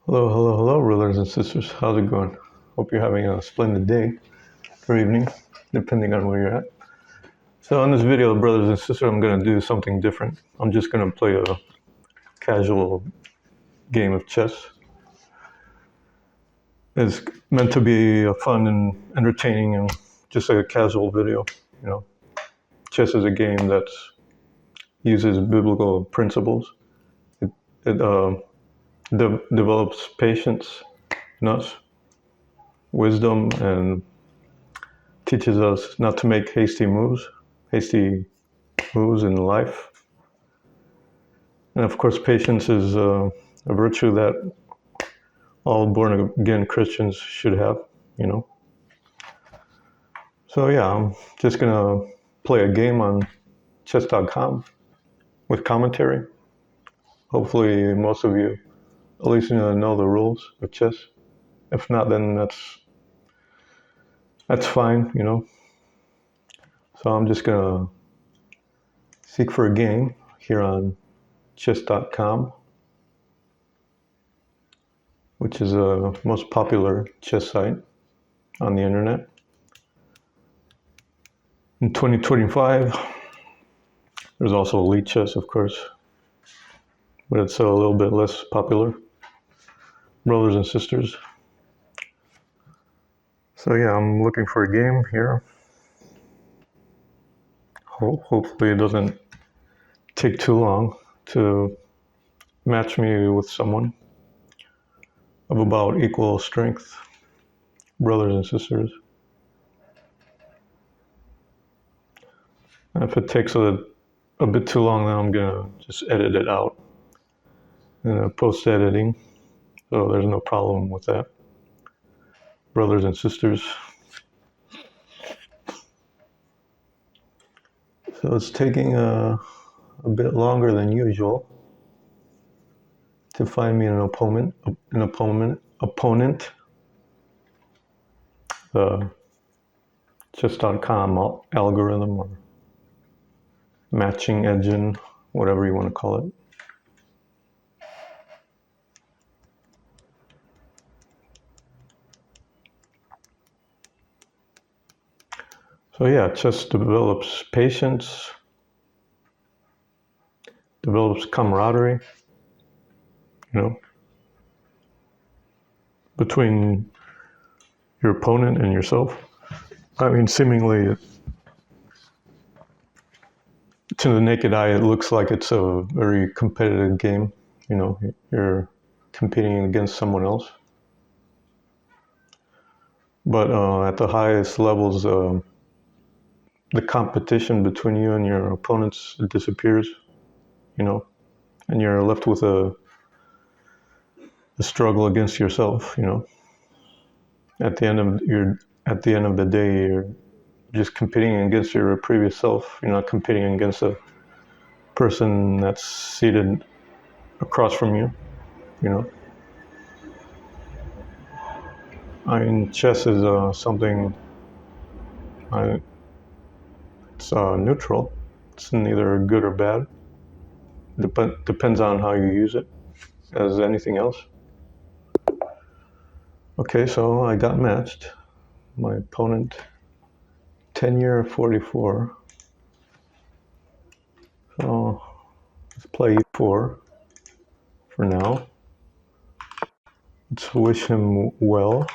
Hello, brothers and sisters. How's it going? Hope you're having a splendid day or evening, depending on where you're at. So in this video, brothers and sisters, I'm going to do something different. I'm just going to play a casual game of chess. It's meant to be fun and entertaining and just like a casual video. You know, chess is a game that uses biblical principles. It develops patience in us, wisdom, and teaches us not to make hasty moves in life. And of course, patience is a virtue that all born again Christians should have, you know. So yeah, I'm just gonna play a game on chess.com with commentary. Hopefully most of you at least know the rules of chess. If not, then that's fine, you know. So I'm just gonna seek for a game here on chess.com, which is the most popular chess site on the internet. In 2025, there's also Elite Chess, of course, but it's a little bit less popular. Brothers and sisters. So yeah, I'm looking for a game here. Hopefully it doesn't take too long to match me with someone of about equal strength, brothers and sisters. And if it takes a bit too long, then I'm gonna just edit it out in post-editing, so there's no problem with that. Brothers and sisters. So it's taking a bit longer than usual to find me an opponent. The chess.com algorithm or matching engine, whatever you want to call it. So yeah, chess develops patience, develops camaraderie, you know, between your opponent and yourself. I mean, seemingly, to the naked eye, it looks like it's a very competitive game. You know, you're competing against someone else. But at the highest levels, the competition between you and your opponents disappears, you know, and you're left with a struggle against yourself, you know. At the end of the day, you're just competing against your previous self. You're not competing against a person that's seated across from you, you know. I mean, chess is something. It's neutral. It's neither good or bad. Depends on how you use it, as anything else. Okay, so I got matched. My opponent, tenure 44. So let's play e4 for now. Let's wish him well.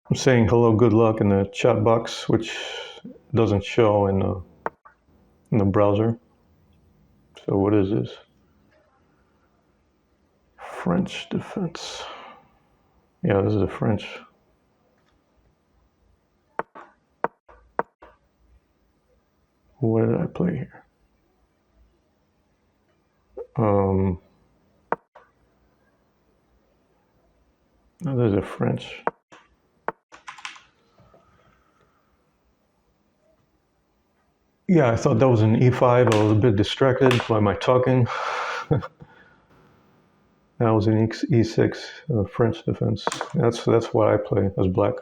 I'm saying hello, good luck in the chat box, which doesn't show in the browser. So what is this? French defense. Yeah, this is a French. What did I play here? There's a French. Yeah, I thought that was an e5. I was a bit distracted by my talking. That was an e6, French defense. That's what I play as black,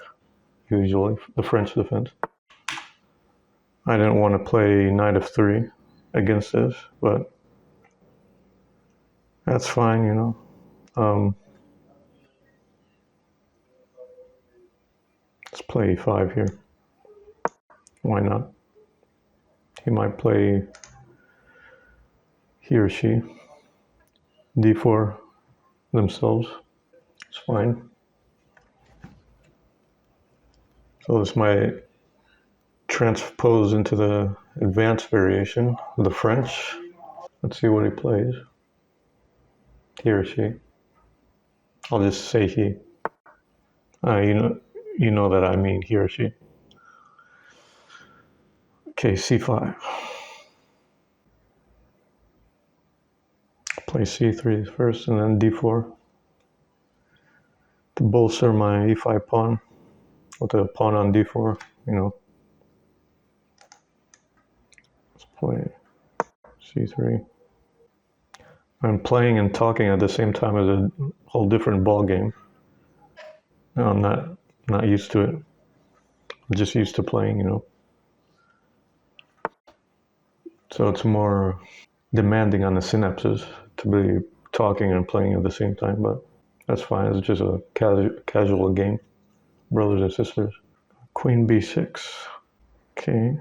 usually, the French defense. I didn't want to play knight of 3 against this, but That's fine, you know. Let's play e5 here. Why not? He might play, he or she, d4 themselves. It's fine. So this might transpose into the advanced variation of the French. Let's see what he plays. He or she. I'll just say he. You know that I mean he or she. Okay, c5. Play c3 first and then d4 to bolster my e5 pawn with the pawn on d4, you know. Let's play c3. I'm playing and talking at the same time as a whole different ball game. I'm not used to it. I'm just used to playing, you know. So it's more demanding on the synapses to be talking and playing at the same time, but that's fine. It's just a casual game, brothers and sisters. Queen b6. Okay,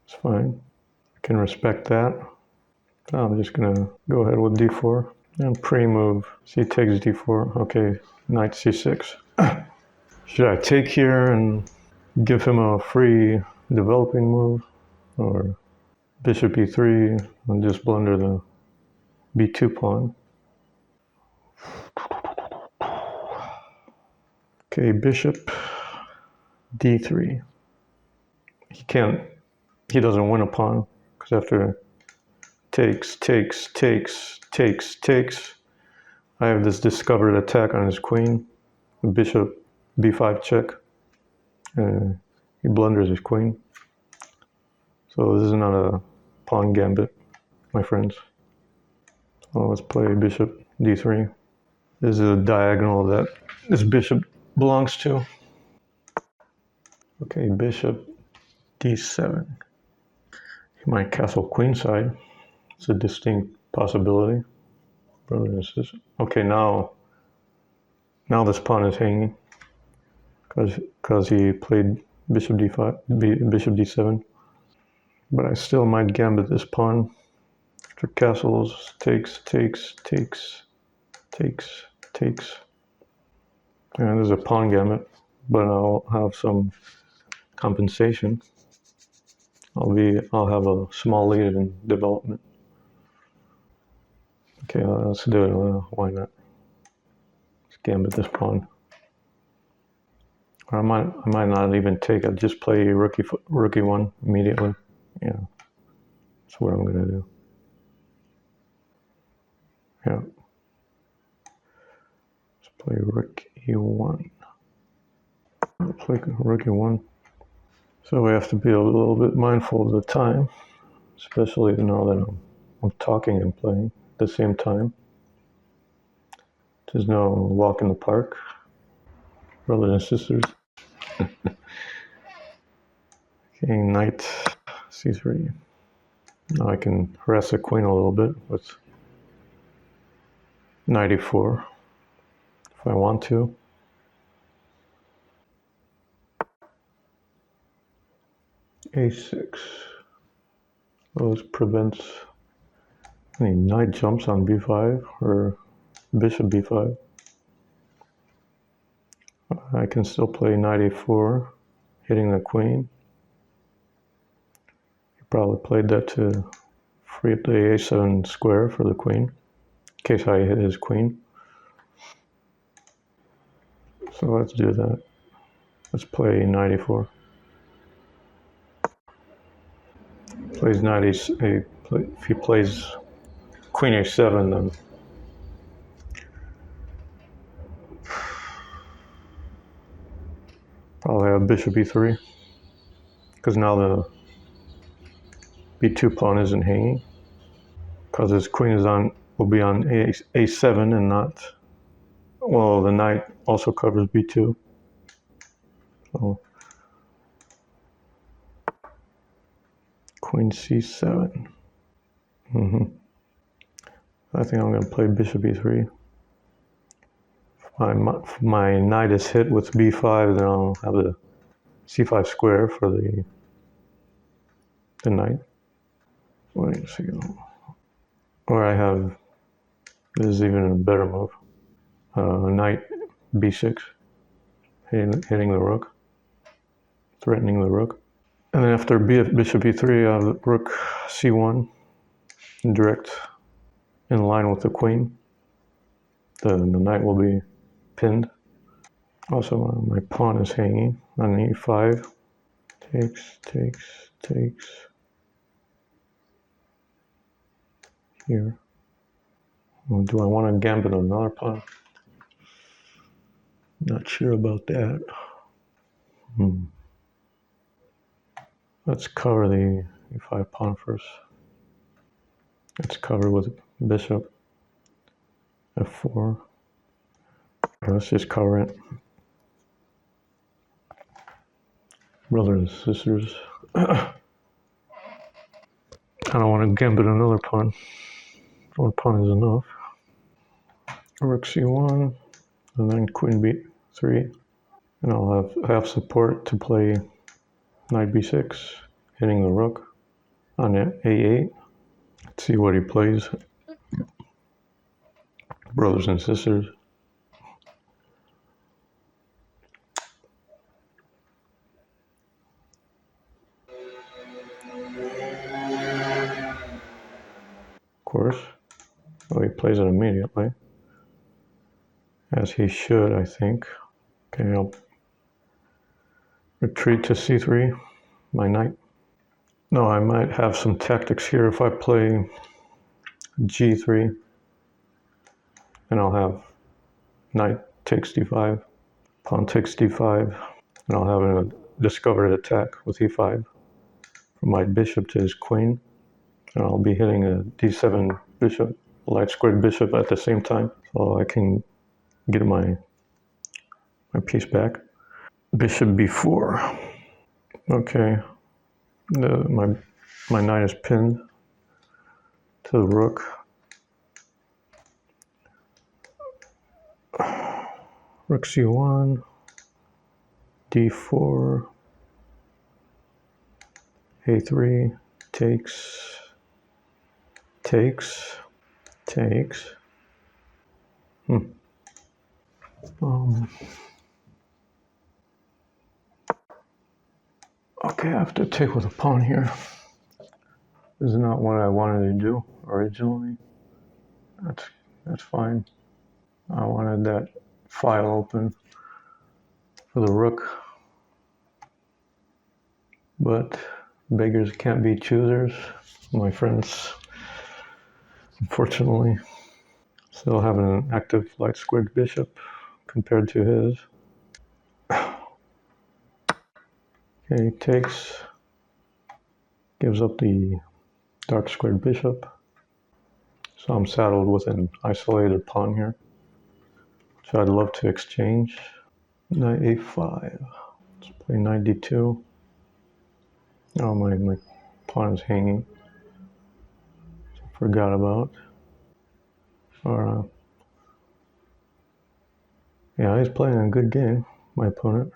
it's fine. I can respect that. I'm just gonna go ahead with d4 and pre-move. C takes d4. Okay, knight c6. Should I take here and give him a free developing move, or bishop e3 and just blunder the b2 pawn? Okay, bishop d3. He doesn't win a pawn because after takes, I have this discovered attack on his queen. Bishop b5 check. He blunders his queen. So this is not a pawn gambit, my friends. So let's play bishop d3. This is a diagonal that this bishop belongs to. Okay, bishop d7. He might castle queenside. It's a distinct possibility. Brothers and sisters. Okay, now this pawn is hanging because he played bishop d5, bishop d7. But I still might gambit this pawn. After castles, takes. And there's a pawn gambit, but I'll have some compensation. I'll have a small lead in development. Okay, let's do it. Why not? Let's gambit this pawn. Or I might not even take it. Just play rookie one immediately. Yeah, that's what I'm gonna do. Yeah, let's play rook e1. Play rook e1. So we have to be a little bit mindful of the time, especially now that I'm talking and playing at the same time. There's no walk in the park, brothers and sisters. Okay, knight c3. Now I can harass the queen a little bit with knight e4 if I want to. a6. Well, this prevents any knight jumps on b5 or bishop b5. I can still play knight a4, hitting the queen. He probably played that to free up the a7 square for the queen, in case I hit his queen. So let's do that. Let's play knight a4. Plays knight a. If he plays queen a7, then probably have bishop e3, because now the b2 pawn isn't hanging, because his queen will be on a7 and not. Well, the knight also covers b2. So queen c7. I think I'm going to play bishop e3. My knight is hit with b5, then I'll have the c5 square for the knight. Wait a second. Or I have, this is even a better move, knight b6, hitting the rook, threatening the rook. And then after bishop e3, I have rook c1, direct in line with the queen. The knight will be pinned. Also, my pawn is hanging on e5. Takes. Here. Well, do I want to gambit another pawn? Not sure about that. Let's cover the e5 pawn first. Let's cover with bishop f4. Let's just cover it. Brothers and sisters. I don't want to gambit another pawn. One pawn is enough. Rook c1, and then queen b3. And I'll have support to play knight b6, hitting the rook on a8. Let's see what he plays. Brothers and sisters. Of course. Oh, he plays it immediately. As he should, I think. Okay, I'll retreat to c3, my knight. No, I might have some tactics here if I play g3. And I'll have knight takes d5, pawn takes d5, and I'll have a discovered attack with e5 from my bishop to his queen. And I'll be hitting a d7 bishop, light squared bishop at the same time, so I can get my piece back. Bishop b4. Okay, my knight is pinned to the rook. Rook c1, d4, a3, takes. Okay, I have to take with a pawn here. This is not what I wanted to do originally. That's fine. I wanted that file open for the rook. But beggars can't be choosers, my friends. Unfortunately, still have an active light squared bishop compared to his. Okay, takes, gives up the dark squared bishop. So I'm saddled with an isolated pawn here, which I'd love to exchange. Knight a5. Let's play knight d2. Oh, my pawn is hanging. Forgot about. Or, yeah, he's playing a good game, my opponent.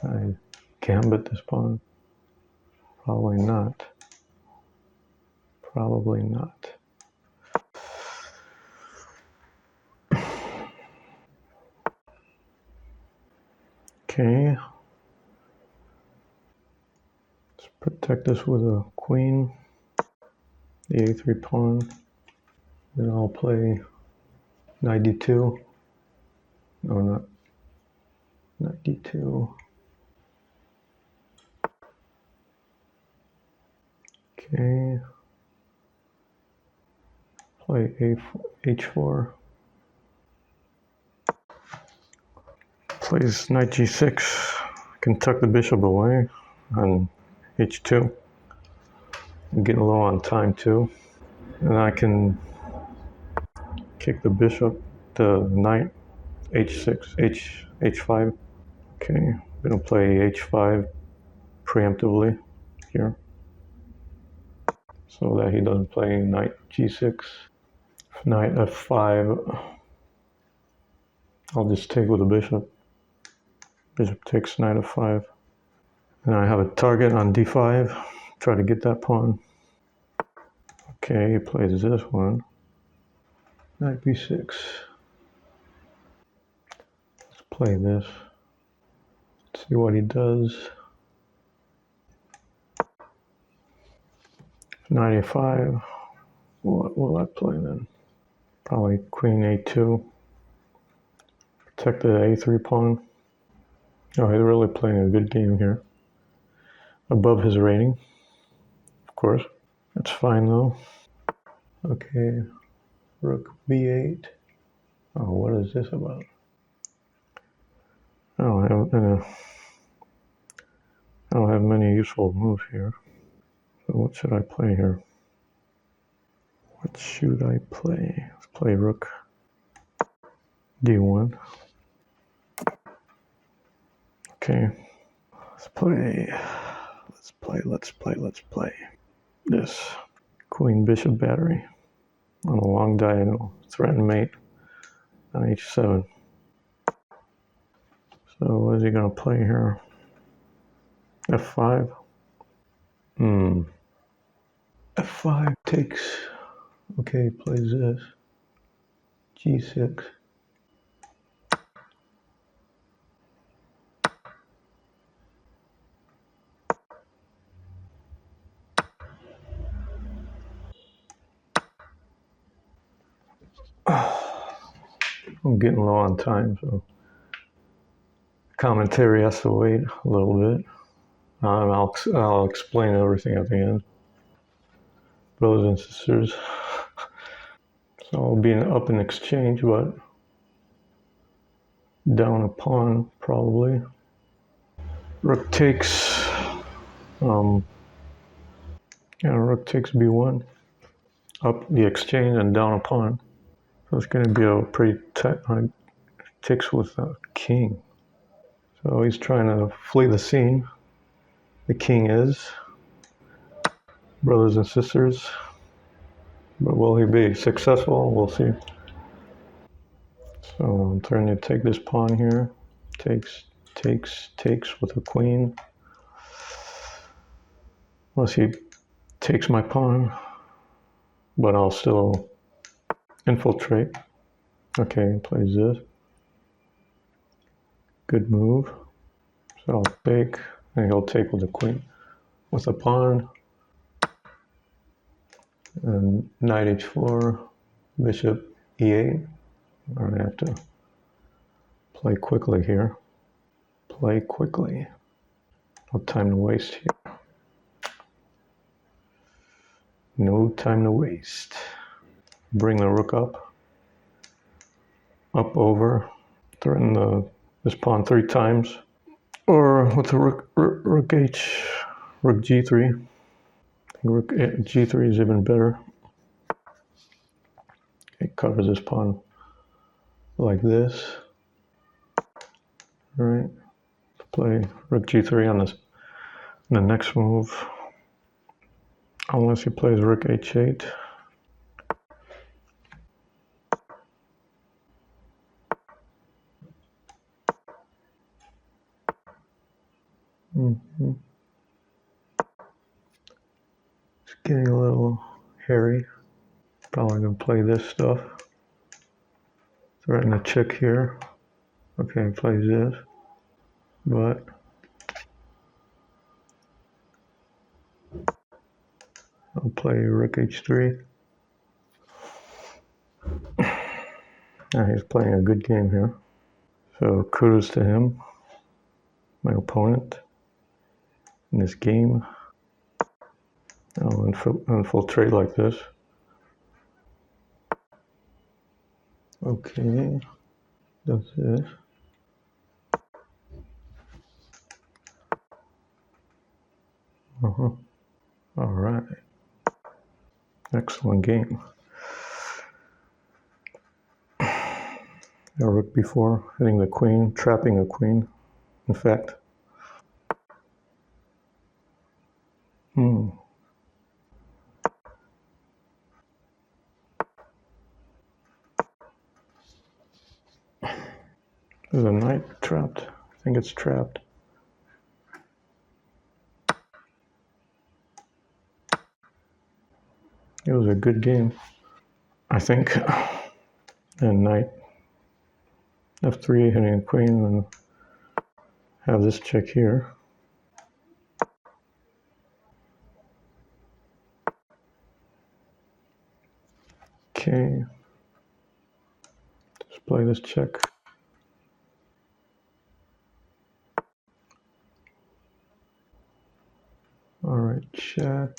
I gambit this pawn. Probably not. Okay. Let's protect this with a queen. The a3 pawn. Then I'll play knight d2. No, not knight d2. Okay. Play h4. Plays knight g6. Can tuck the bishop away on h2. I'm getting low on time too. And I can kick the bishop, the knight, h6, h5. Okay, I'm gonna play h5 preemptively here. so that he doesn't play knight g6. Knight f5. I'll just take with the bishop. Bishop takes knight f5. And I have a target on d5. Try to get that pawn. Okay, he plays this one. Knight b6. Let's play this. See what he does. Knight a5. What will I play then? Probably queen a2. Protect the a3 pawn. Oh, he's really playing a good game here. Above his rating, of course. That's fine though. Okay, rook b8. Oh, what is this about? I don't have many useful moves here. So what should I play here? What should I play? Let's play rook d1. Okay, let's play this queen bishop battery on a long diagonal. Threaten mate on h7. So what is he gonna play here? f5. f5 takes. Okay, plays this. g6. I'm getting low on time, so commentary has to wait a little bit. I'll explain everything at the end. Brothers and sisters. So I'll be up in exchange, but down a pawn probably. Rook takes. Rook takes b1. Up the exchange and down a pawn. So it's going to be a pretty tight. Takes with a king. So he's trying to flee the scene. The king is. Brothers and sisters. But will he be successful? We'll see. So I'm trying to take this pawn here. Takes with a queen. Unless he takes my pawn. But I'll still infiltrate. Okay, plays this. Good move. So I'll take, and he'll take with the queen. With a pawn. And knight h4, bishop e8. I'm gonna have to play quickly here. Play quickly. No time to waste here. No time to waste. Bring the rook up. Up over. Threaten this pawn 3 times. Or with the rook g3. Rook g3 is even better. It covers this pawn like this. All right. Play rook g3 on the next move. Unless he plays rook h8. It's getting a little hairy. Probably gonna play this stuff. Threaten a check here. Okay, plays this. But I'll play rook h3. Now he's playing a good game here. So kudos to him, my opponent, in this game. I'll infiltrate like this. Okay, does this. All right. Excellent game. Rook b4, hitting the queen, trapping a queen, in fact. There's a knight trapped. I think it's trapped. It was a good game, I think. And knight f3 hitting a queen, and have this check here. Okay. Just play this check. All right, check.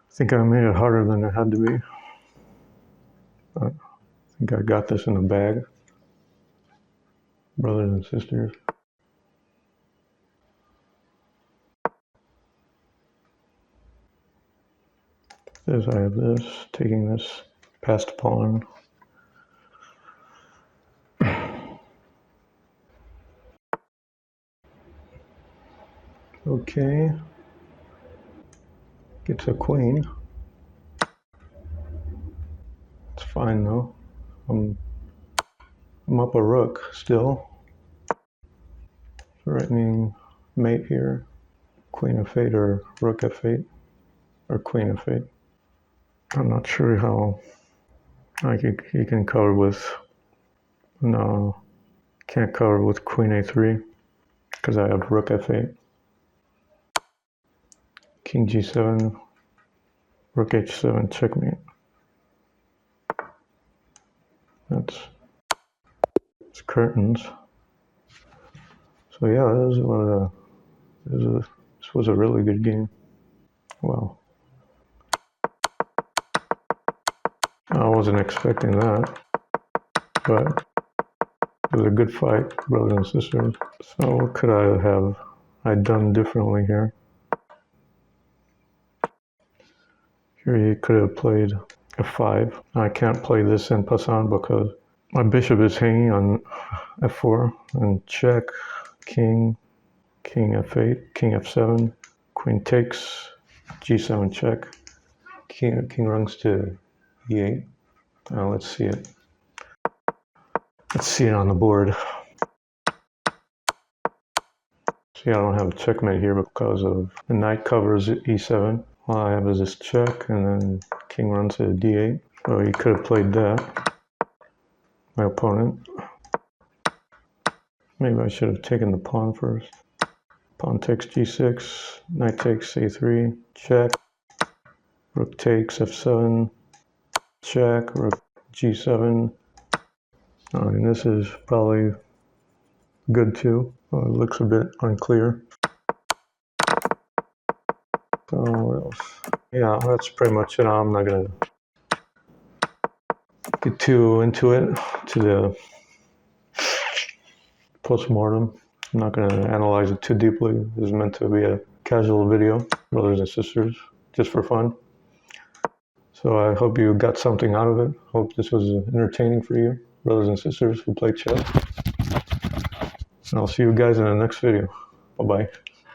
I think I made it harder than it had to be. But I think I got this in the bag. Brothers and sisters. As I have this, taking this past pawn. Okay. Gets a queen. It's fine though. I'm up a rook still. Threatening mate here. Queen f8 or rook f8 or queen f8. I'm not sure how he can cover with, no, can't cover with queen a3 because I have rook f8. King g7, rook h7, checkmate. It's curtains. So yeah, this was a really good game. Wow. I wasn't expecting that, but it was a good fight, brothers and sisters. So what could I have done differently here? Here he could have played f5. I can't play this en passant because my bishop is hanging on f4 and check, king f8, king f7, queen takes, g7 check, king runs to e8. Now let's see it. Let's see it on the board. See, I don't have a checkmate here because of the knight covers e7. All I have is this check, and then king runs to d8. So he could have played that, my opponent. Maybe I should have taken the pawn first. Pawn takes g6, knight takes a3, check. Rook takes f7, check, rook g7. I mean, this is probably good too. Well, it looks a bit unclear. So what else? Yeah, that's pretty much it. I'm not gonna get too into it, to the post-mortem. I'm not gonna analyze it too deeply. This is meant to be a casual video, brothers and sisters, just for fun. So I hope you got something out of it. Hope this was entertaining for you, brothers and sisters who play chess. And I'll see you guys in the next video. Bye-bye.